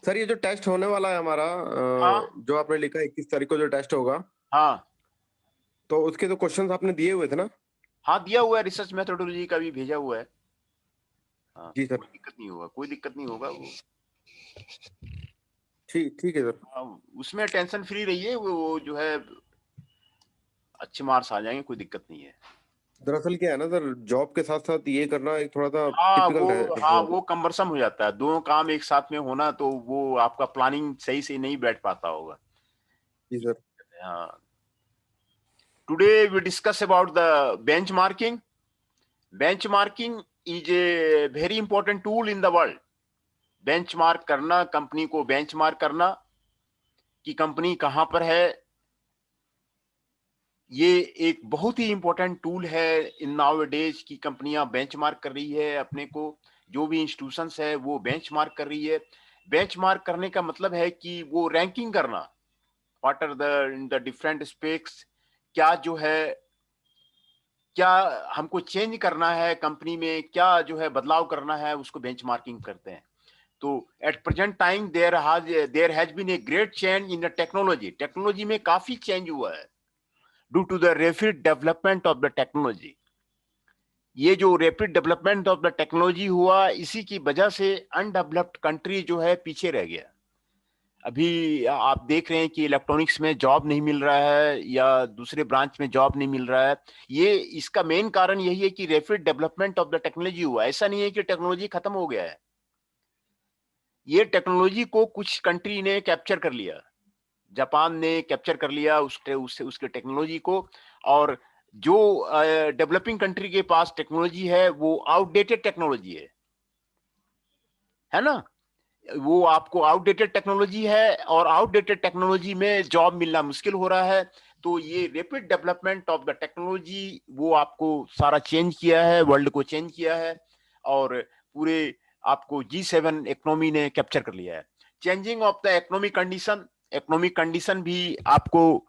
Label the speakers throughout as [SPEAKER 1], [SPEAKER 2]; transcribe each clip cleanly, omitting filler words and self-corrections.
[SPEAKER 1] Sir ये जो test होने वाला है हमारा,
[SPEAKER 2] हाँ,
[SPEAKER 1] जो आपने लिखा है 21 तारीख को जो टेस्ट होगा,
[SPEAKER 2] हाँ,
[SPEAKER 1] तो उसके तो क्वेश्चंस आपने दिए हुए थे ना?
[SPEAKER 2] हाँ, दिया हुआ है, रिसर्च मेथोडोलॉजी का भी भेजा हुआ है। हाँ,
[SPEAKER 1] जी सर।
[SPEAKER 2] कोई दिक्कत नहीं होगा, कोई दिक्कत नहीं होगा वो।
[SPEAKER 1] ठीक ठीक है सर।
[SPEAKER 2] हाँ, उसमें टेंशन फ्री रहिए, वो जो है अच्छे मार्क्स आ जाएँगे, कोई दिक्कत नहीं है।
[SPEAKER 1] दरअसल क्या है ना सर, जॉब के साथ-साथ ये करना एक थोड़ा-सा टिपिकल
[SPEAKER 2] हाँ,
[SPEAKER 1] है।
[SPEAKER 2] वो कम्बरसम हो जाता है, दोनों काम एक साथ में होना तो वो आपका प्लानिंग सही से नहीं बैठ पाता होगा।
[SPEAKER 1] जी सर।
[SPEAKER 2] हाँ, today we discuss about the benchmarking. Benchmarking is a very important tool in the world. Benchmark करना, कंपनी को बेंचमार्क करना कि कंपनी कहाँ पर है, ये एक बहुत ही इंपॉर्टेंट टूल है इन नाउ-ए-डेज की कंपनियां बेंचमार्क कर रही है अपने को, जो भी इंस्टीट्यूशंस है वो बेंचमार्क कर रही है। बेंचमार्क करने का मतलब है कि वो रैंकिंग करना, what are the in the different specs, क्या जो है, क्या हमको चेंज करना है कंपनी में, क्या जो है बदलाव करना है, उसको बेंचमार्किंग करते हैं। तो at present time there has been a great change in the technology. Technology में काफी चेंज हुआ है due to the rapid development of the technology. ये जो rapid development of the technology हुआ, इसी की वजह से अनडेवलप्ड कंट्री जो है पीछे रह गया। अभी आप देख रहे हैं कि इलेक्ट्रॉनिक्स में जॉब नहीं मिल रहा है या दूसरे ब्रांच में जॉब नहीं मिल रहा है। ये इसका मेन कारण यही है कि rapid development of the technology हुआ। ऐसा नहीं है कि टेक्नोलॉजी खत्म हो गया है, ये टेक्नोलॉजी को कुछ कंट्री ने कैप्चर कर लिया। जापान ने कैप्चर कर लिया उसके टेक्नोलॉजी को, और जो डेवलपिंग कंट्री के पास टेक्नोलॉजी है वो आउटडेटेड टेक्नोलॉजी है ना। वो आपको आउटडेटेड टेक्नोलॉजी है और आउटडेटेड टेक्नोलॉजी में जॉब मिलना मुश्किल हो रहा है। तो ये rapid development of the technology वो आपको सारा चेंज किया है, वर्ल्ड को चेंज किया है, और पूरे आपको G7 इकोनॉमी ने कैप्चर कर लिया है। Changing of the economic condition भी आपको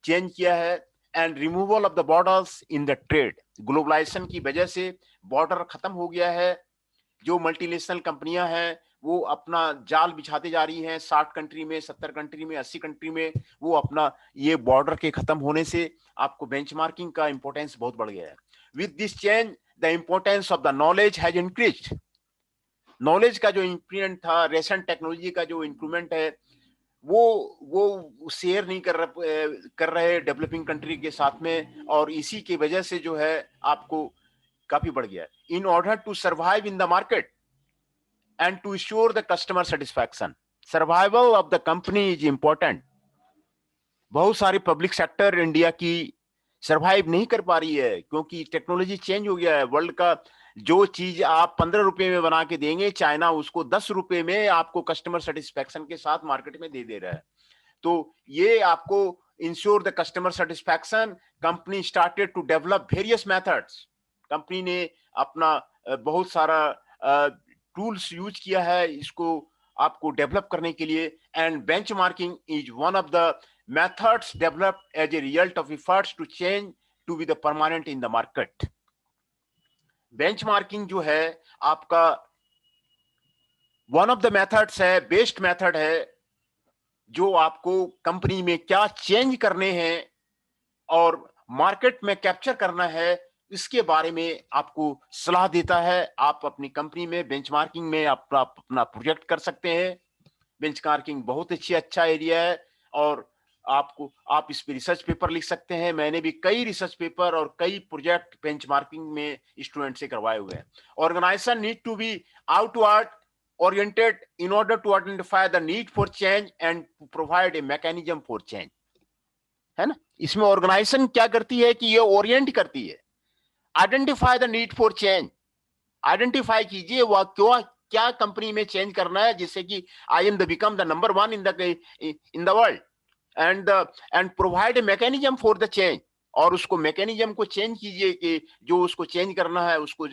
[SPEAKER 2] चेंज किया है, and removal of the borders in the trade. Globalisation की वजह से बॉर्डर खत्म हो गया है। जो मल्टीनेशनल कंपनियां हैं वो अपना जाल बिछाते जा रही हैं, 60 कंट्री में, 70 कंट्री में, 80 कंट्री में। वो अपना, ये बॉर्डर के खत्म होने से आपको बेंचमार्किंग का इंपॉर्टेंस बहुत बढ़ गया है। With this change the importance of the knowledge has increased. Knowledge का जो इंक्रीमेंट था, रेसेंट टेक्नोलॉजी का जो इंक्रीमेंट है, वो शेयर नहीं कर रहे डेवलपिंग कंट्री के साथ में, और इसी की वजह से जो है आपको काफी बढ़ गया। In order to survive in the market and to ensure the customer satisfaction, survival of the company is important। बहुत सारी पब्लिक सेक्टर इंडिया की सरवाइव नहीं कर पा रही है क्योंकि टेक्नोलॉजी चेंज हो गया है। वर्ल्ड का जो चीज आप 15 रुपए में बना के देंगे, चाइना उसको 10 रुपए में आपको कस्टमर सेटिस्फेक्शन के साथ मार्केट में दे रहा है। तो ये आपको ensure the customer satisfaction, company started to develop various methods. Company ने अपना बहुत सारा टूल्स यूज किया है इसको आपको डेवलप करने के लिए, and benchmarking is one of the methods developed as a result of efforts to change to be the permanent in the market। Benchmarking जो है आपका वन ऑफ द मेथड्स है, बेस्ट मेथड है, जो आपको कंपनी में क्या चेंज करने हैं और मार्केट में कैप्चर करना है इसके बारे में आपको सलाह देता है। आप अपनी कंपनी में बेंचमार्किंग में अपना प्रोजेक्ट कर सकते हैं। बेंचमार्किंग बहुत अच्छा एरिया है, और आप इस पे रिसर्च पेपर लिख सकते हैं। मैंने भी कई रिसर्च पेपर और कई प्रोजेक्ट बेंचमार्किंग में स्टूडेंट से करवाए हुए हैं। Organisation need to be outward oriented in order to identify the need for change and to provide a mechanism for change, है ना। इसमें ऑर्गेनाइजेशन क्या करती है कि ये ओरिएंट करती है, identify the need for change. Identify कीजिए वह क्यों, क्या कंपनी में चेंज करना है जिससे कि I am the become the number one in the world, and provide a mechanism for the change. और उसको मैकेनिज्म को चेंज कीजिए कि जो उसको चेंज करना है उसको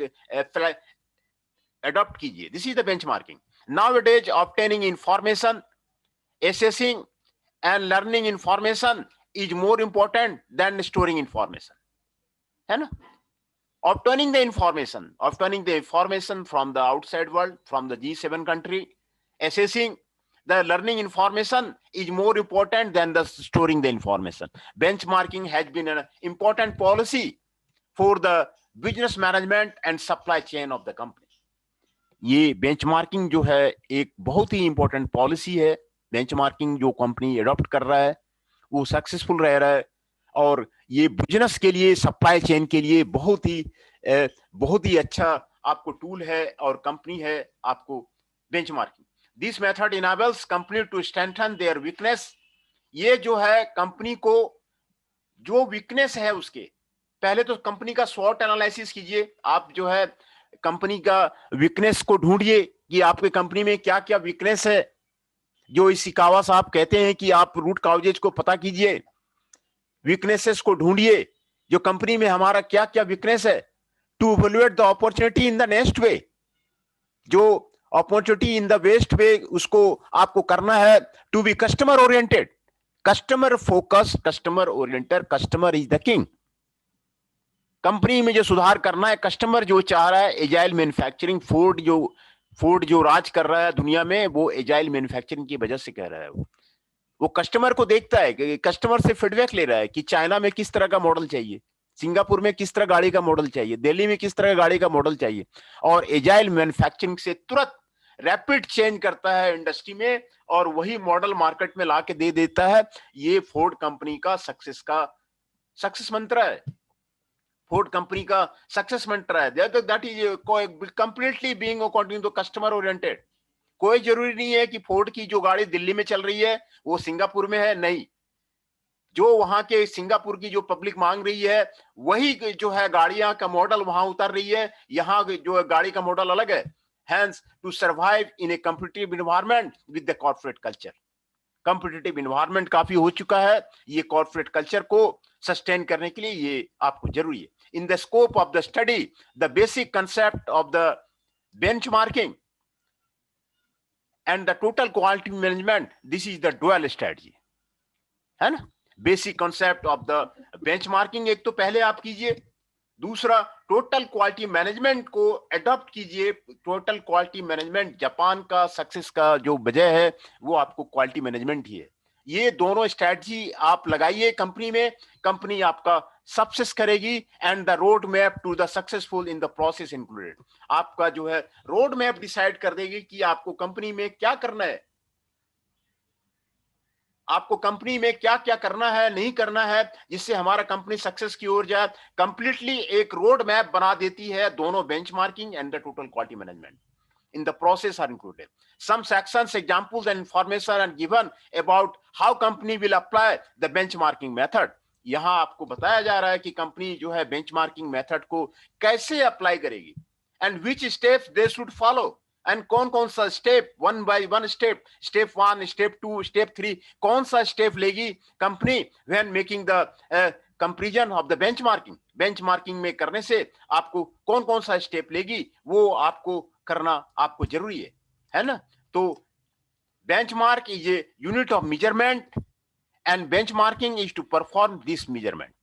[SPEAKER 2] अडॉप्ट कीजिए। This is the benchmarking. Nowadays obtaining information, assessing and learning information is more important than storing information, है ना। obtaining the information from the outside world, from the G7 country, assessing the learning information is more important than the storing the information. Benchmarking has been an important policy for the business management and supply chain of the company. ये benchmarking जो है एक बहुत ही important policy है. Benchmarking जो company adopt कर रहा है वो सक्सेसफुल रह रहा है और ये बिजनेस के लिए, सप्लाई चेन के लिए बहुत ही अच्छा आपको टूल है और कंपनी है आपको benchmarking. This method enables company to strengthen their weakness. ये जो है कंपनी को जो वीकनेस है उसके पहले तो कंपनी का स्वॉट एनालिसिस कीजिए. आप जो है कंपनी का वीकनेस को ढूंढिए कि आपके कंपनी में क्या क्या वीकनेस है. जो इशिकावा साहब कहते हैं कि आप रूट कॉजेज को पता कीजिए, वीकनेसेस को ढूंढिए जो कंपनी में हमारा क्या क्या वीकनेस है. To evaluate the opportunity in the next way. जो opportunity in the best way उसको आपको करना है. To be customer oriented, customer focus, customer oriented. Customer is the king. Company में जो सुधार करना है, कस्टमर जो चाह रहा है. एजाइल मैन्युफैक्चरिंग, फोर्ड जो राज कर रहा है दुनिया में वो एजाइल मैन्युफैक्चरिंग की वजह से कह रहा है. वो कस्टमर को देखता है कि कस्टमर से फीडबैक ले रहा है कि चाइना में किस तरह का मॉडल चाहिए, सिंगापुर में किस तरह गाड़ी का मॉडल चाहिए, दिल्ली में किस तरह गाड़ी का मॉडल चाहिए. और एजाइल मैन्युफैक्चरिंग से तुरंत रैपिड चेंज करता है इंडस्ट्री में और वही मॉडल मार्केट में लाके दे देता है. ये फोर्ड कंपनी का सक्सेस मंत्र है. फोर्ड कंपनी का सक्सेस मंत्र है. That is completely being according to customer oriented. कोई जरूरी नहीं है कि फोर्ड की जो गाड़ी दिल्ली में चल रही है वो सिंगापुर में है. नहीं, जो वहां के सिंगापुर की जो पब्लिक मांग रही है वही जो है गाड़ियां का मॉडल वहां उतर रही है. यहाँ जो गाड़ी का मॉडल अलग है. Hence, to survive in a competitive environment with the corporate culture. Competitive environment काफी हो चुका है. ये कॉर्पोरेट कल्चर को सस्टेन करने के लिए ये आपको जरूरी है. In the scope of the study, the basic concept of the benchmarking and the total quality management, this is the dual strategy, है ना. Basic concept of the benchmarking एक तो पहले आप कीजिए. दूसरा, टोटल क्वालिटी मैनेजमेंट को अडॉप्ट कीजिए. टोटल क्वालिटी मैनेजमेंट जापान का सक्सेस का जो वजह है वो आपको क्वालिटी मैनेजमेंट ही है. ये दोनों स्ट्रेटजी आप लगाइए कंपनी में, कंपनी आपका सक्सेस करेगी. And the road map to the successful in the process included. आपका जो है रोड मैप डिसाइड कर देगी कि आपको कंपनी में क्या करना है, आपको कंपनी में क्या क्या करना है, नहीं करना है, जिससे हमारा कंपनी सक्सेस की ओर जाए. कंप्लीटली एक रोड मैप बना देती है. दोनों benchmarking and the total quality management in the process are included. Some sections, examples and information are given about how company will apply the benchmarking method. यहां आपको बताया जा रहा है कि कंपनी जो है बेंचमार्किंग मेथड को कैसे अप्लाई करेगी and which steps they should follow. And कौन कौन सा step, one by one step 1, step 2, step 3, कौन सा स्टेप लेगी company when making the comparison of the benchmarking. Benchmarking में करने से आपको कौन कौन सा स्टेप लेगी वो आपको करना आपको जरूरी है ना. तो benchmark is a unit of measurement and benchmarking is to perform this measurement,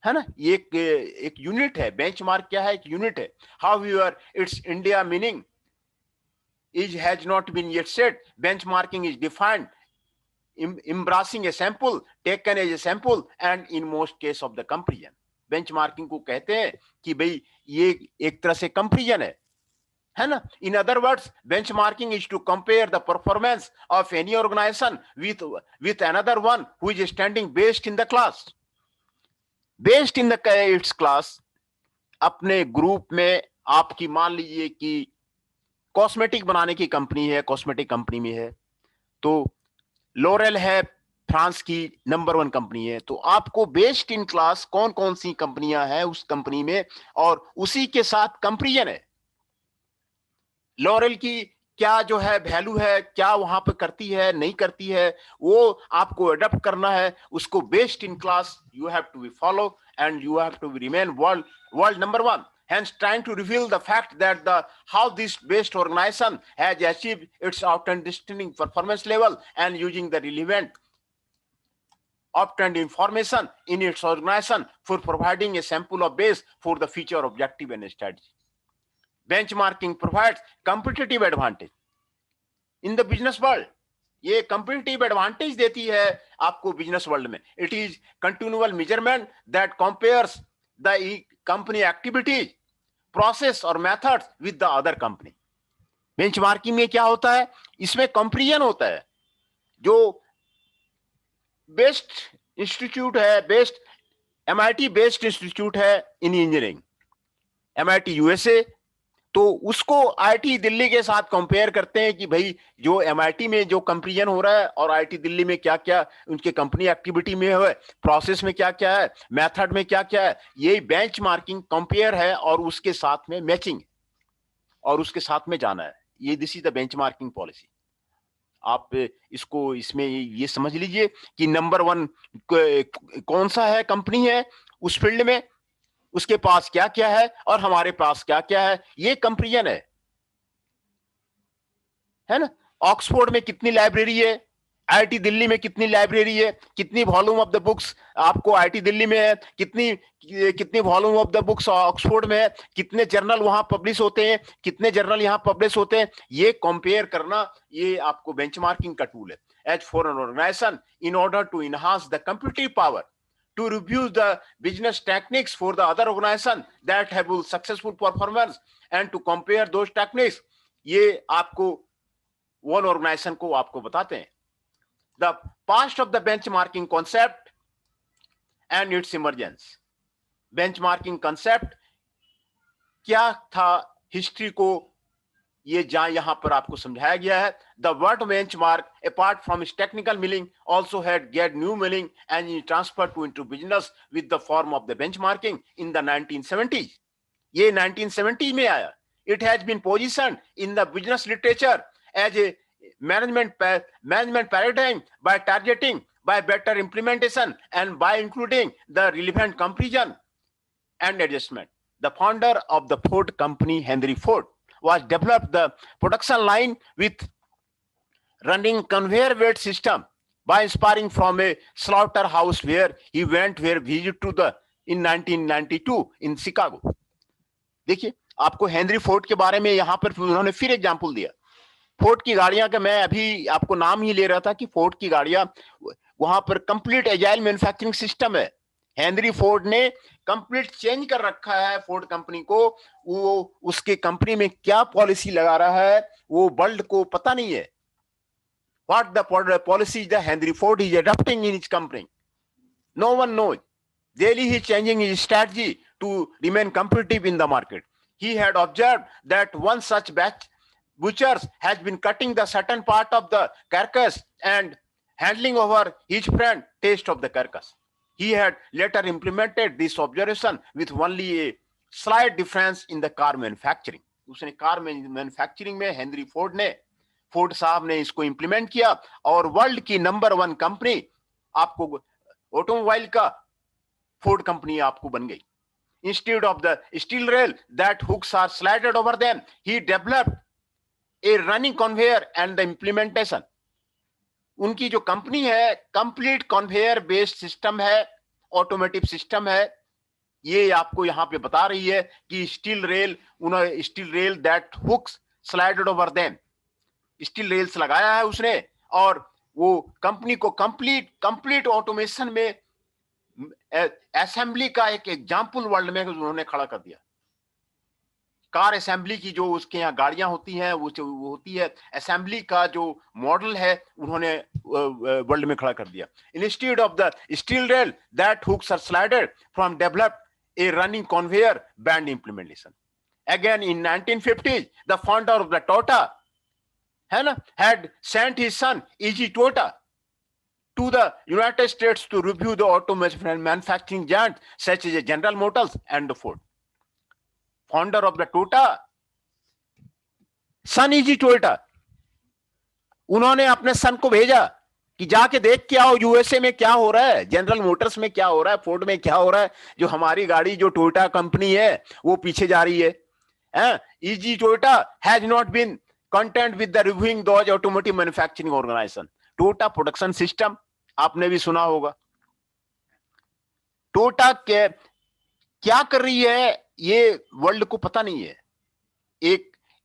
[SPEAKER 2] है ना. ये एक यूनिट है. बेंचमार्क क्या है? एक यूनिट है. However its India meaning is has not been yet set. Benchmarking is defined embracing a sample taken as a sample and in most case of the comparison. Benchmarking को कहते हैं कि भाई ये एक तरह से कंपैरिजन है ना. In other words, benchmarking is to compare the performance of any organisation with another one who is standing best in the class. Best in the its class. अपने ग्रुप में आपकी मान लीजिए कि कॉस्मेटिक बनाने की कंपनी है, कॉस्मेटिक कंपनी में है तो लॉरेल है, फ्रांस की नंबर 1 कंपनी है. तो आपको बेस्ट इन क्लास कौन कौन सी कंपनियां हैं उस कंपनी में और उसी के साथ कंपैरिजन है. लॉरेल की क्या जो है वैल्यू है, क्या वहां पे करती है नहीं करती है, वो आपको अडॉप्ट करना है. उसको best in class you have to be follow and you have to remain world number 1. Hence, trying to reveal the fact that how this based organization has achieved its outstanding performance level and using the relevant obtained information in its organization for providing a sample of base for the future objective and strategy. Benchmarking provides competitive advantage in the business world. ये competitive advantage देती है आपको business world में। It is continual measurement that compares the company activities, process और methods with the other company. Benchmarking में क्या होता है, इसमें कंपेरिजन होता है। जो बेस्ट इंस्टीट्यूट है, बेस्ट MIT बेस्ड इंस्टीट्यूट है इन इंजीनियरिंग, MIT यूएसए, तो उसको IIT दिल्ली के साथ कंपेयर करते हैं कि भाई जो MIT में जो कंपेरिजन हो रहा है और IIT दिल्ली में क्या क्या उनके कंपनी एक्टिविटी में है, प्रोसेस में क्या क्या है, मेथड में क्या क्या है, यही बेंचमार्किंग कंपेयर है और उसके साथ में मैचिंग और उसके साथ में जाना है। ये this is the benchmarking policy. आप इसको इसमें ये समझ लीजिए कि नंबर 1 कौन सा है, कंपनी है उस फील्ड में, उसके पास क्या क्या है और हमारे पास क्या क्या है, ये कंपेरिजन है ना। ऑक्सफोर्ड में कितनी लाइब्रेरी है, IIT दिल्ली में कितनी लाइब्रेरी है, कितनी वॉल्यूम ऑफ द बुक्स आपको IIT दिल्ली में है, कितनी volume of the books Oxford में है, कितने जर्नल वहां पब्लिश होते हैं, कितने जर्नल यहां पब्लिश होते हैं, ये कंपेयर करना, ये आपको बेंचमार्किंग का टूल है। As for an organisation, in order to enhance the competitive power, to review the business techniques for the other organization that have successful performance and to compare those techniques, ये आपको one organisation को आपको बताते हैं। The past of the benchmarking concept and its emergence, benchmarking concept क्या था, history को ये यहां पर आपको समझाया गया है। The word benchmark, apart from its technical meaning, also had get new meaning and it transferred into business with the form of the benchmarking in the 1970s. ये 1970 में आया। It has been positioned in the business literature as a management paradigm by targeting, by better implementation, and by including the relevant comparison and adjustment. The founder of the Ford company, Henry Ford, was developed the production line with running conveyor belt system by inspiring from a slaughterhouse where he went where visit to the in 1992 in Chicago. देखिए आपको Henry Ford के बारे में यहां पर उन्होंने फिर example दिया। फोर्ड की गाड़ियां का मैं अभी आपको नाम ही ले रहा था कि फोर्ड की गाड़ियां वहां पर कंप्लीट एजाइल मैन्युफैक्चरिंग सिस्टम है। हेनरी फोर्ड ने कंप्लीट चेंज कर रखा है फोर्ड कंपनी को। वो उसके कंपनी में क्या पॉलिसी लगा रहा है वो वर्ल्ड को पता नहीं है। What the policy the Henry Ford is adopting in his company, no one knows. Daily he is changing his strategy to remain competitive in the market. He had observed that one such butchers has been cutting the certain part of the carcass and handling over his friend taste of the carcass. He had later implemented this observation with only a slight difference in the car manufacturing. उसने car manufacturing में Henry Ford साहब ने इसको implement किया और world की number 1 company आपको automobile का फोर्ड कंपनी आपको बन गई। Instead of the steel rail that hooks are slided over them, he developed a running conveyor and the implementation. उनकी जो कंपनी है कंप्लीट कन्वेयर बेस्ड सिस्टम है, ऑटोमेटिव सिस्टम है। ये आपको यहाँ पे बता रही है कि steel rail that hooks slided over them, steel rails लगाया है उसने और वो कंपनी को कंप्लीट ऑटोमेशन में असेंबली का एक एग्जाम्पल वर्ल्ड में उन्होंने खड़ा कर दिया। कार असेंबली की जो उसके यहाँ गाड़ियां होती हैं वो होती है असेंबली का जो मॉडल है उन्होंने वर्ल्ड में खड़ा कर दिया। Instead of the steel rail that hooks are slided from develop a running conveyor band implementation. Again in 1950s the founder of the Toyota है ना had sent his son E.G. Toyota to the United States to review the automobile manufacturing giants such as General Motors and Ford. Founder of the Toyota, son E.G. Toyota, उन्होंने अपने सन को भेजा कि जाके देख के आओ यूएसए में क्या हो रहा है, जनरल मोटर्स में क्या हो रहा है, फोर्ड में क्या हो रहा है, जो हमारी गाड़ी जो टोयोटा कंपनी है वो पीछे जा रही है। E.G. Toyota has not been content with the reviewing those automotive manufacturing organization. Toyota production system आपने भी सुना होगा। टोयोटा के क्या कर रही है ये वर्ल्ड को पता नहीं है।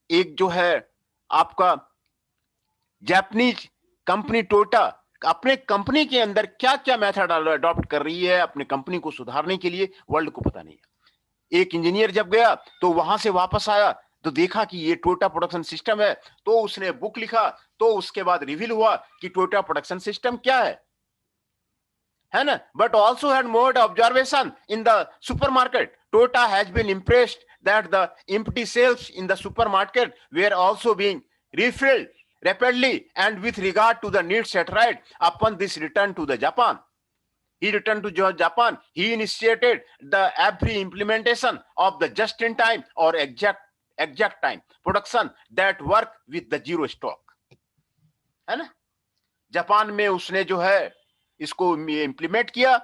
[SPEAKER 2] एक जो है आपका जापानीज कंपनी टोयोटा अपने कंपनी के अंदर क्या क्या मेथड अडॉप्ट कर रही है अपने कंपनी को सुधारने के लिए, वर्ल्ड को पता नहीं है। एक इंजीनियर जब गया तो वहां से वापस आया तो देखा कि ये टोयोटा प्रोडक्शन सिस्टम है, तो उसने बुक लिखा, तो उसके बाद रिवील हुआ कि टोयोटा प्रोडक्शन सिस्टम क्या है ना। But also had mode observation in the supermarket, Toyota has been impressed that the empty shelves in the supermarket were also being refilled rapidly and with regard to the needs set right. Upon this return to the Japan, he returned to Japan. He initiated the every implementation of the just-in-time or exact time production that work with the zero stock. है ना, Japan में उसने जो है इसको implement किया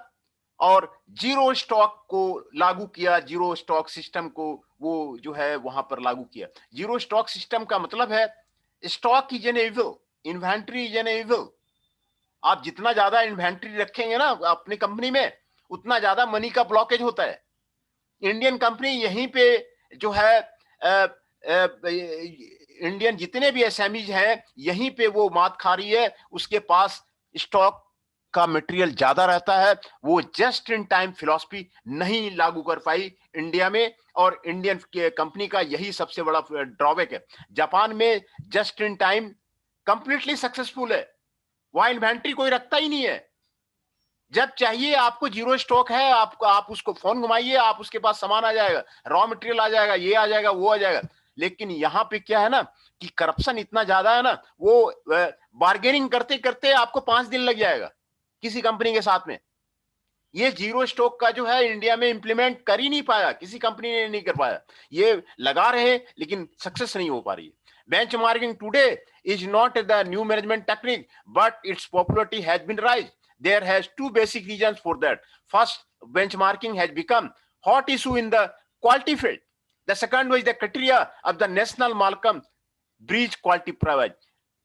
[SPEAKER 2] और zero stock को लागू किया, जीरो स्टॉक सिस्टम को वो जो है वहां पर लागू किया। जीरो स्टॉक सिस्टम का मतलब है stock is an evil, inventory is an evil. आप जितना ज्यादा इन्वेंट्री रखेंगे ना अपनी कंपनी में, उतना ज्यादा मनी का ब्लॉकेज होता है। इंडियन कंपनी यहीं पे जो है इंडियन जितने भी एसएमईज हैं यहीं पे वो मात खा रही है। उसके पास स्टॉक का मटेरियल ज्यादा रहता है, वो जस्ट इन टाइम फिलॉसफी नहीं लागू कर पाई इंडिया में, और इंडियन कंपनी का यही सबसे बड़ा ड्रॉबैक है। जापान में just in time completely successful है, वहां इन्वेंट्री कोई रखता ही नहीं है। जब चाहिए आपको जीरो स्टॉक है, आप उसको फोन घुमाइए, आप उसके पास सामान आ जाएगा, रॉ मटेरियल आ जाएगा, ये आ जाएगा, वो आ जाएगा। लेकिन यहाँ पे क्या है ना कि करप्शन इतना ज्यादा है ना, वो बार्गेनिंग करते करते आपको 5 दिन लग जाएगा किसी कंपनी के साथ में। ये जीरो स्टॉक का जो है इंडिया में इंप्लीमेंट कर ही नहीं पाया, किसी कंपनी ने नहीं कर पाया। ये लगा रहे लेकिन सक्सेस नहीं हो पा रही है। Benchmarking today is not the new management technique but its popularity has been rise. There has two basic reasons for that. First, benchmarking has become hot issue in the quality field. The second was the criteria of the National Malcolm Breach Quality Prize.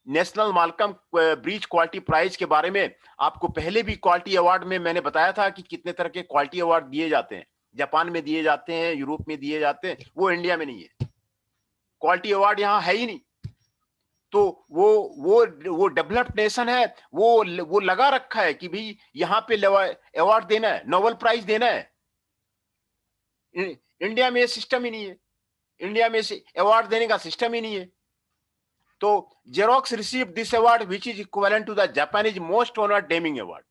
[SPEAKER 2] National Malcolm Breach Quality Prize के बारे में आपको पहले भी quality award में मैंने बताया था कि कितने तरह के क्वालिटी अवार्ड दिए जाते हैं। जापान में दिए जाते हैं, यूरोप में दिए जाते हैं, वो इंडिया में नहीं है। क्वालिटी अवार्ड यहाँ है ही नहीं। तो वो डेवलप्ड नेशन है, वो लगा रखा है कि भाई यहाँ पे अवार्ड देना है, नोबेल प्राइज देना है। इंडिया में सिस्टम ही नहीं है, इंडिया में से अवार्ड देने का सिस्टम ही नहीं है। तो Xerox receive this award which is equivalent to the Japanese most honoured Deming award.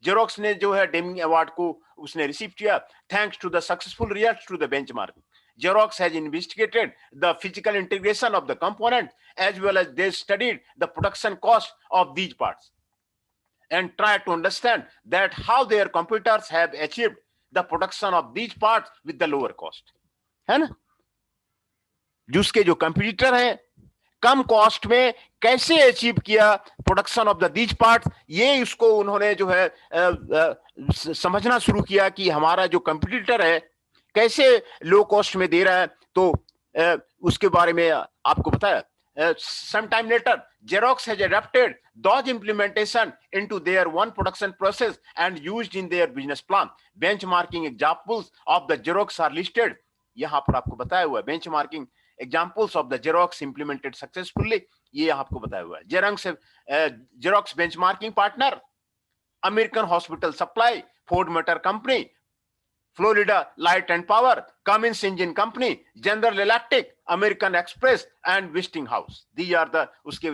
[SPEAKER 2] Xerox ने जो है डेमिंग अवार्ड को उसने रिसीव किया thanks to the successful results to the benchmarking. Xerox has investigated the physical integration of the component as well as they studied the production cost of these parts and tried to understand that how their competitors have achieved the production of these parts with the lower cost. है ना, जिसके जो competitor हैं कम cost में कैसे achieve किया production of the these part, ये उसको उन्होंने जो है समझना शुरू किया कि हमारा जो कंपटीटर है कैसे लो कॉस्ट में दे रहा है। तो उसके बारे में आपको बताया। some time later Xerox has adapted those implementation into their one production process and used in their business plan. Benchmarking examples of the Xerox are listed. यहाँ पर आपको बताया हुआ है benchmarking examples of the Xerox implemented successfully, ये आपको बताया हुआ है। Xerox benchmarking partner American Hospital Supply, Ford Motor Company, Florida Light and Power, Cummins Engine Company, General Electric, American Express and Westinghouse. These are the उसके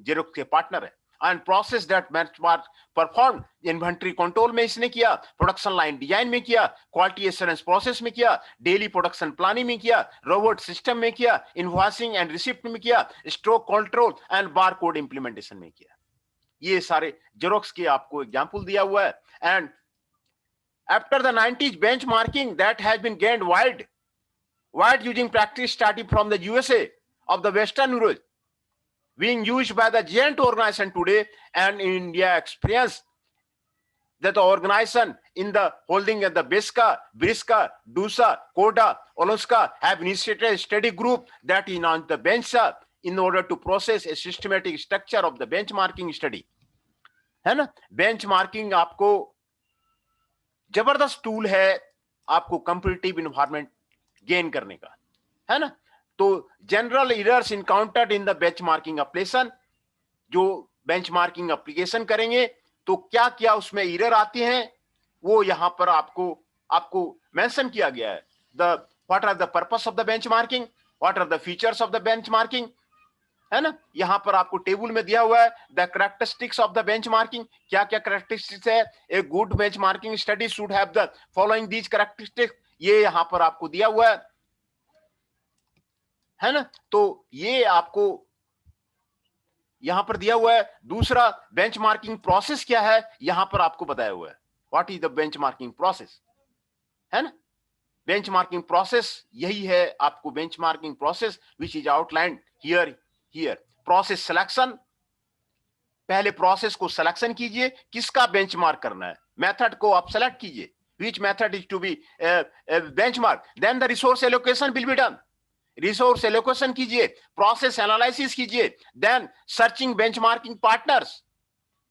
[SPEAKER 2] Xerox के partner है। And process that benchmark performed inventory control में इसने किया, production line design में किया, quality assurance process में किया, डेली प्रोडक्शन प्लानिंग में किया, रोबोट सिस्टम में किया, इनवॉइसिंग एंड रिसिप्ट में किया, stock control and bar code implementation में किया। ये सारे जेरोक्स के आपको एग्जांपल दिया हुआ है। And after the 90s benchmarking that has been gained wide using practice starting from the USA of the Western Europe, being used by the giant organization today, and in India experience that the organization in the holding at the Briska, DUSA, Koda, Oloska have initiated a study group that is on the bench in order to process a systematic structure of the benchmarking study. है ना, benchmarking आपको जबरदस्त tool है आपको competitive environment gain करने का, है ना। तो general errors encountered in the benchmarking operation, जो बेंचमार्किंग एप्लीकेशन करेंगे तो क्या क्या उसमें एरर आते हैं वो यहाँ पर आपको मेंशन किया गया है। What are the purpose of the benchmarking, what are the features of the benchmarking, है ना। यहाँ पर आपको टेबल में दिया हुआ है the characteristics of the benchmarking, क्या क्या कैरेक्टरिस्टिक्स है। A good benchmarking study should have the following these characteristics, ये यहाँ पर आपको दिया हुआ है ना। तो ये आपको यहां पर दिया हुआ है। दूसरा, बेंचमार्किंग प्रोसेस क्या है, यहां पर आपको बताया हुआ है। What is the benchmarking process, है ना। बेंचमार्किंग प्रोसेस यही है आपको, benchmarking process which is outlined here. Process selection, पहले प्रोसेस को सिलेक्शन कीजिए, किसका बेंचमार्क करना है, मेथड को आप सेलेक्ट कीजिए, which method is to be benchmark, then the resource allocation will be done, resource allocation कीजिए, प्रोसेस एनालिसिस कीजिए, then searching benchmarking partners,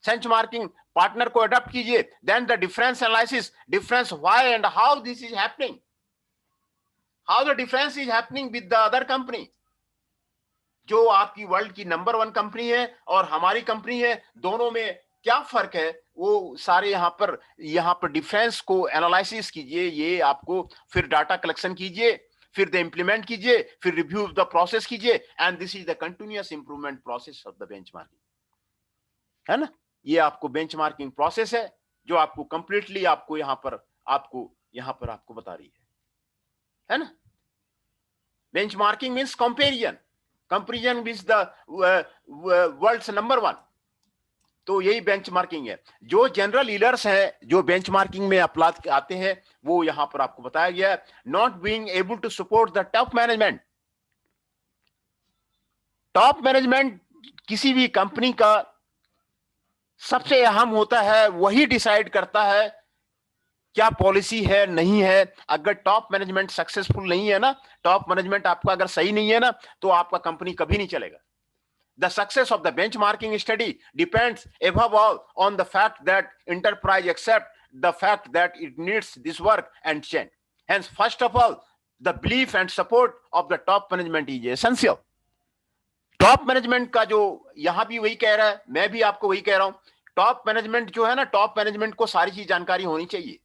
[SPEAKER 2] benchmarking partner को अडॉप्ट कीजिए, then the difference analysis, difference why and how this is happening, how the difference is happening with the other company. जो आपकी world की number 1 company है और हमारी company है, दोनों में क्या फर्क है, वो सारे यहाँ पर डिफरेंस को एनालिसिस कीजिए, ये आपको फिर डाटा कलेक्शन कीजिए, फिर द इंप्लीमेंट कीजिए, फिर रिव्यू द प्रोसेस कीजिए, and this is the continuous improvement process of the benchmarking, है ना। ये आपको बेंचमार्किंग प्रोसेस है जो आपको कंप्लीटली आपको यहाँ पर आपको बता रही है ना। Benchmarking means comparison, comparison with the world's number 1, तो यही बेंचमार्किंग है। जो जनरल लीडर्स है जो बेंचमार्किंग में अप्लाई आते हैं, वो यहां पर आपको बताया गया है। Not being able to support the top management, top management किसी भी कंपनी का सबसे अहम होता है, वही डिसाइड करता है क्या पॉलिसी है नहीं है। अगर टॉप मैनेजमेंट सक्सेसफुल नहीं है ना, टॉप मैनेजमेंट आपका अगर सही नहीं है ना, तो आपका कंपनी कभी नहीं चलेगा। The success of the benchmarking study depends above all on the fact that enterprise accept the fact that it needs this work and change. Hence, first of all, the belief and support of the top management is essential. Top management का जो यहां भी वही कह रहा है, मैं भी आपको वही कह रहा हूं। टॉप मैनेजमेंट जो है ना, टॉप मैनेजमेंट को सारी चीज जानकारी होनी चाहिए,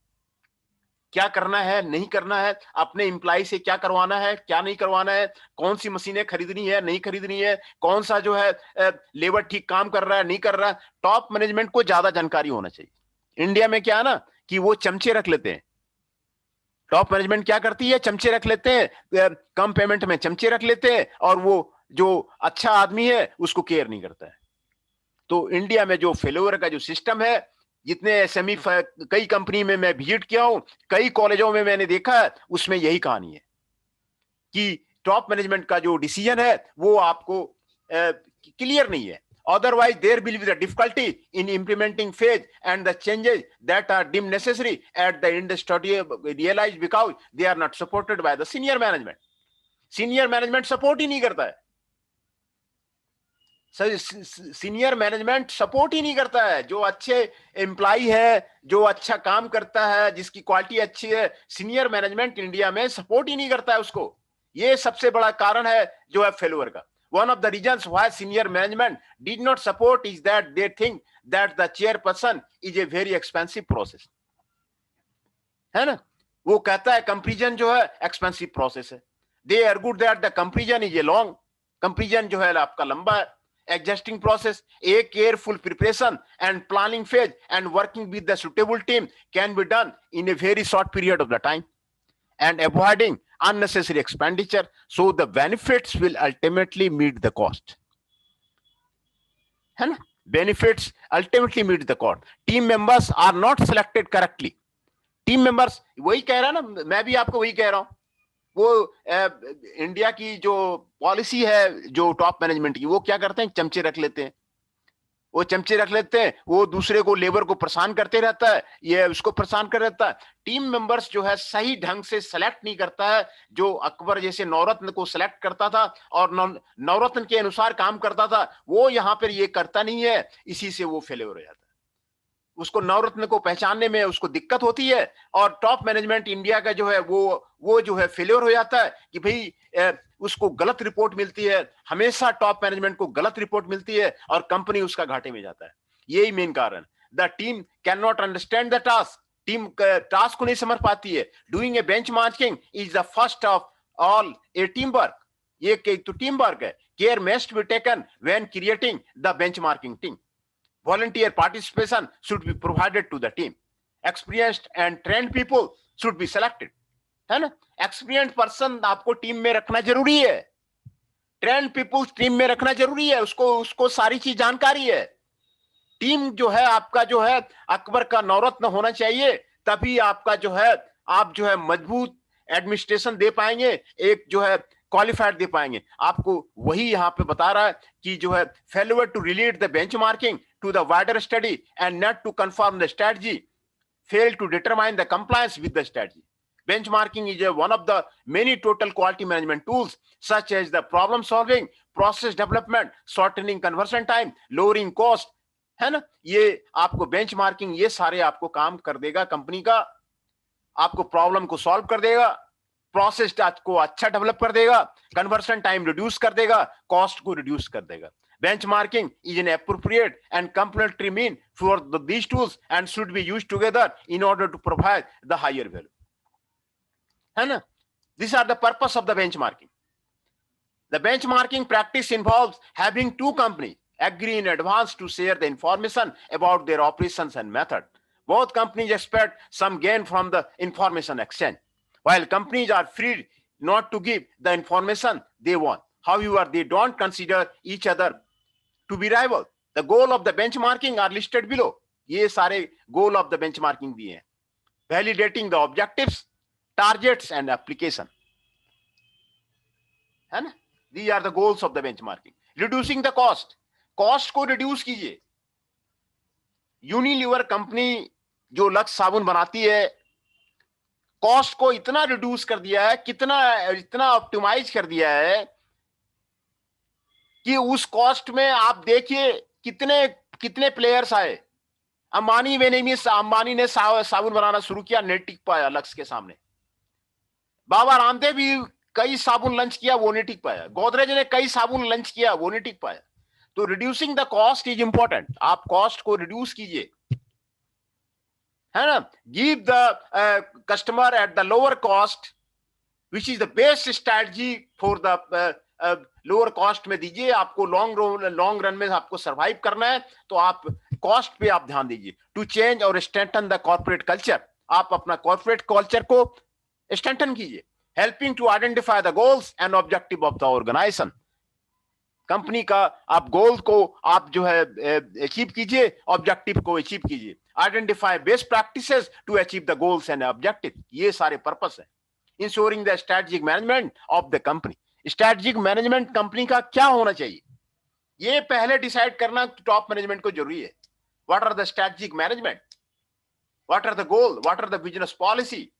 [SPEAKER 2] क्या करना है नहीं करना है, अपने एम्प्लॉय से क्या करवाना है क्या नहीं करवाना है, कौन सी मशीनें खरीदनी है नहीं खरीदनी है, कौन सा जो है लेबर ठीक काम कर रहा है नहीं कर रहा है। टॉप मैनेजमेंट को ज्यादा जानकारी होना चाहिए। इंडिया में क्या है ना कि वो चमचे रख लेते हैं, टॉप मैनेजमेंट क्या करती है, चमचे रख लेते हैं, कम पेमेंट में चमचे रख लेते हैं, और वो जो अच्छा आदमी है उसको केयर नहीं करता है। तो इंडिया में जो फेलोवर का जो सिस्टम है, जितने एसएमई कई कंपनी में मैं विजिट किया हूं, कई कॉलेजों में मैंने देखा है, उसमें यही कहानी है कि टॉप मैनेजमेंट का जो डिसीजन है वो आपको क्लियर नहीं है। Otherwise, there will be the difficulty in implementing phase and the changes that are deemed necessary at the industry realized because they are not supported by the senior management. Senior management support ही नहीं करता है, senior management support ही नहीं करता है। जो अच्छे employ है, जो अच्छा काम करता है, जिसकी क्वालिटी अच्छी है, सीनियर मैनेजमेंट इंडिया में सपोर्ट ही नहीं करता है उसको। ये सबसे बड़ा कारण है जो है फेल्योर का। One of the reasons why senior management did not support is that they think that the chairperson is a very expensive process, है ना। वो कहता है कंपैरिजन जो है एक्सपेंसिव प्रोसेस है। They argued that the comparison is a long, comparison जो है आपका लंबा है। Adjusting process, a careful preparation and planning phase and working with the suitable team can be done in a very short period of the time and avoiding unnecessary expenditure, so the benefits will ultimately meet the cost, है ना। benefits ultimately meet the cost. Team members are not selected correctly. Team members, वही कह रहा है ना, मैं भी आपको वही कह रहा हूं। वो इंडिया की जो पॉलिसी है जो टॉप मैनेजमेंट की, वो क्या करते हैं, चमचे रख लेते हैं। वो चमचे रख लेते हैं, वो दूसरे को लेबर को परेशान करते रहता है, ये उसको परेशान कर रहता है। टीम मेंबर्स जो है सही ढंग से सेलेक्ट नहीं करता है। जो अकबर जैसे नवरत्न को सेलेक्ट करता था और नवरत्न के अनुसार काम करता था, वो यहाँ पर ये करता नहीं है, इसी से वो फेल्योर हो जाता है। उसको नवरत्न को पहचानने में उसको दिक्कत होती है, और टॉप मैनेजमेंट इंडिया का जो है वो जो है फेल्योर हो जाता है कि भाई उसको गलत रिपोर्ट मिलती है, हमेशा टॉप मैनेजमेंट को गलत रिपोर्ट मिलती है और कंपनी उसका घाटे में जाता है। यही मेन कारण। The team can not understand the task, team task को नहीं समझ पाती है। Doing a benchmarking is the first of all A team work, ये तो टीम वर्क है। Care must be taken when creating the benchmarking team. Volunteer participation should be provided to the team. Experienced and trained people should be selected. है ना? Experienced person आपको team में रखना जरूरी है, trained people टीम में रखना जरूरी है, उसको सारी चीज जानकारी है। टीम जो है आपका जो है अकबर का नौरत्न होना चाहिए, तभी आपका जो है आप जो है मजबूत एडमिनिस्ट्रेशन दे पाएंगे, एक जो है क्वालिफाइड दे पाएंगे। आपको वही यहाँ पे बता रहा है कि जो है failure to relate the benchmarking to the wider study and not to confirm the strategy, fail to determine the compliance with the strategy. Benchmarking is one of the many total quality management tools, such as the problem solving, process development, shortening conversion time, lowering cost, है ना? ये आपको benchmarking ये सारे आपको काम कर देगा कंपनी का, आपको प्रॉब्लम को सॉल्व कर देगा, प्रोसेस को अच्छा डेवलप कर देगा, कन्वर्सन टाइम रिड्यूस कर देगा, कॉस्ट को रिड्यूस कर देगा। Benchmarking is an appropriate and complementary mean for these tools and should be used together in order to provide the higher value. है ना? These are the purpose of the benchmarking. The benchmarking practice involves having two companies agree in advance to share the information about their operations and method. Both companies expect some gain from the information exchange, while companies are free not to give the information they want. However, they don't consider each other to be rival. The goal of the benchmarking are listed below. ये सारे goal of the benchmarking दिए हैं. Validating the objectives, targets and application. है ना? These are the goals of the benchmarking. Reducing the cost. Cost को reduce कीजिए. Unilever company जो lux साबुन बनाती है, कॉस्ट को इतना रिड्यूस कर दिया है, इतना ऑप्टिमाइज कर दिया है कि उस कॉस्ट में आप देखिए कितने प्लेयर्स आए। अंबानी ने साबुन बनाना शुरू किया, नहीं टिक पाया लक्स के सामने। बाबा रामदेव भी कई साबुन लॉन्च किया, वो नहीं टिक पाया। गोदरेज ने कई साबुन लॉन्च किया, वो नहीं टिक पाया। तो reducing the cost is important. आप कॉस्ट को रिड्यूस कीजिए, है ना? Give the customer at the lower cost which is the best strategy for the lower cost में दीजिए। आपको लॉन्ग रन में आपको सर्वाइव करना है तो आप कॉस्ट पे आप ध्यान दीजिए। टू चेंज और स्ट्रेंथन द कॉर्पोरेट कल्चर, आप अपना कॉर्पोरेट कल्चर को स्ट्रेंथन कीजिए। Helping to identify the goals and objective of the organisation, company का आप गोल को आप जो है अचीव कीजिए, ऑब्जेक्टिव को अचीव कीजिए। Identify best practices to achieve the goals and objective, ये सारे पर्पस है। Ensuring the strategic management of the company, strategic management company का क्या होना चाहिए ये पहले डिसाइड करना टॉप मैनेजमेंट को जरूरी है। What are the strategic management, what are the goal, what are the business policy,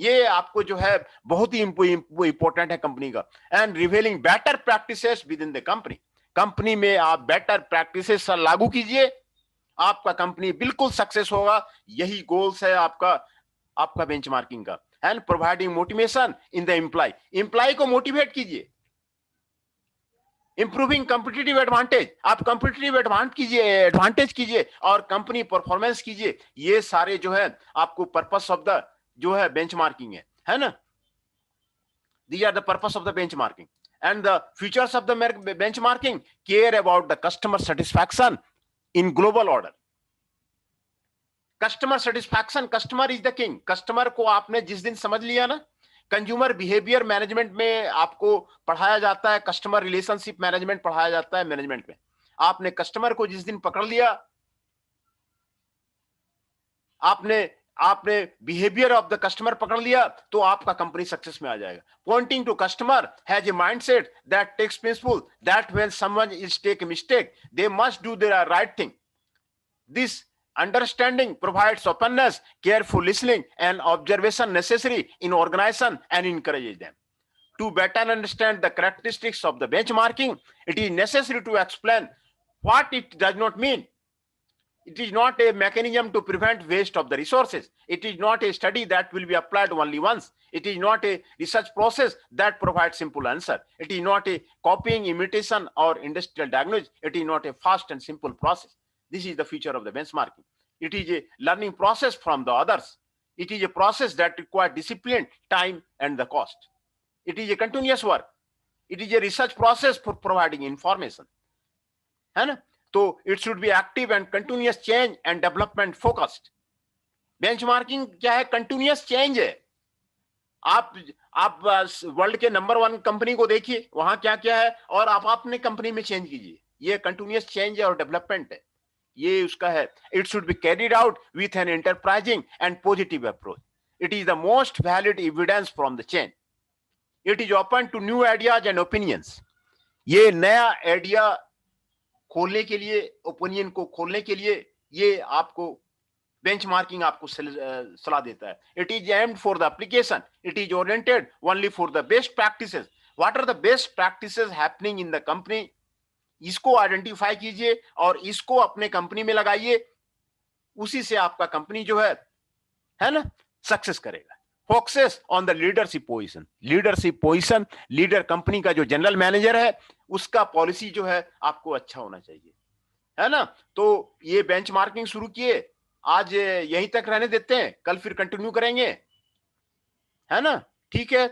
[SPEAKER 2] ये आपको जो है बहुत ही इंपॉर्टेंट है कंपनी का। And revealing better practices within the company, company में आप बेटर प्रैक्टिसेस लागू कीजिए, आपका कंपनी बिल्कुल सक्सेस होगा। यही गोल्स है आपका बेंचमार्किंग का। And providing motivation in the employ को मोटिवेट कीजिए। इंप्रूविंग कॉम्पिटिटिव एडवांटेज, आप कॉम्पिटिटिव एडवांटेज कीजिए और कंपनी परफॉर्मेंस कीजिए। ये सारे जो है आपको पर्पस ऑफ द जो है बेंचमार्किंग है ना? These are the purpose of the benchmarking and the features of the benchmarking. Care about the customer satisfaction in global order. Customer satisfaction, customer is the king. Customer को आपने जिस दिन समझ लिया ना, कंज्यूमर बिहेवियर मैनेजमेंट में आपको पढ़ाया जाता है, कस्टमर रिलेशनशिप मैनेजमेंट पढ़ाया जाता है मैनेजमेंट में। आपने कस्टमर को जिस दिन पकड़ लिया, आपने बिहेवियर ऑफ द कस्टमर पकड़ लिया, तो आपका कंपनी सक्सेस में आ जाएगा। Pointing to customer has a mindset that takes principle that when someone is take a mistake they must do the right thing. This understanding provides openness, careful listening and observation necessary in organisation and encourages them to better understand the characteristics of the benchmarking. It is necessary to explain what it does not mean. It is not a mechanism to prevent waste of the resources. It is not a study that will be applied only once. It is not a research process that provides simple answer. It is not a copying, imitation, or industrial diagnosis. It is not a fast and simple process. This is the future of the benchmarking. It is a learning process from the others. It is a process that requires discipline, time, and the cost. It is a continuous work. It is a research process for providing information. है ना? तो it should be active and continuous change and development focused. Benchmarking क्या है? Continuous change है. आप world के number 1 company को देखिए, वहां क्या क्या है, और आप अपने कंपनी में चेंज कीजिए. ये कंटिन्यूअस चेंज है और डेवलपमेंट है. ये उसका है. It should be carried out with an enterprising and positive approach. It is the most valid evidence from the change. It is open to new ideas and opinions. ये नया idea खोलने के लिए, ओपिनियन को खोलने के लिए, ये आपको बेंचमार्किंग आपको सलाह देता है. It is aimed for the application. It is oriented only for the best practices. What are the best practices happening in the company? इसको आइडेंटिफाई कीजिए और इसको अपने कंपनी में लगाइए. उसी से आपका कंपनी जो है ना, सक्सेस करेगा. Focuses on the leadership position. Leadership position, leader company का जो जनरल मैनेजर है, उसका पॉलिसी जो है आपको अच्छा होना चाहिए, है ना. तो ये बेंचमार्किंग शुरू किए, आज यहीं तक रहने देते हैं, कल फिर कंटिन्यू करेंगे, है ना. ठीक है.